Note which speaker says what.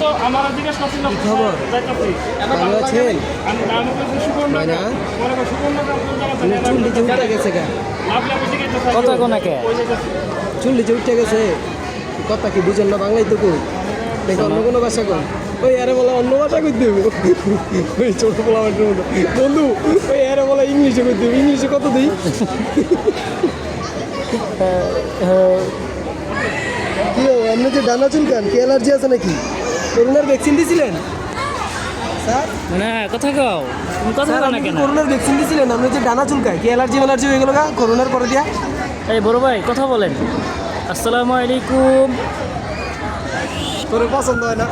Speaker 1: তো আমার জিজ্ঞেস করছিল
Speaker 2: কি খবর? ভালো আছেন? চুল নিচে উঠে গেছে গা,
Speaker 3: কত কোনাকে
Speaker 2: চুল নিচে উঠে গেছে। কথা কি বুঝেন না? বাংলায় তো কই, দেখো অন্য কোনো ভাষা কই। ওই আরে বলা অন্য ভাষা কই দেব, ওই ছোট বলা বন্ধু, ওই আরে বলা ইংলিশে কই দেব। ইংলিশে কত দিই? কি আপনি যে ডানা চুলকান, কি অ্যালার্জি আছে নাকি? করোনার ভ্যাকসিন দিয়েছিলেন স্যার?
Speaker 3: মানে কথা কও তুমি কথা
Speaker 2: স্যার
Speaker 3: কও না
Speaker 2: আপনি কি
Speaker 3: কেন
Speaker 2: করোনার ভ্যাকসিন দিয়েছিলেন? আপনি যে ডানা চুলকায়, কি অ্যালার্জি হয়ে গেল গা করোনার পরে দিয়া?
Speaker 3: এই বড় ভাই কথা বলেন। আসসালামু আলাইকুম।
Speaker 2: তোর পছন্দ হয় না?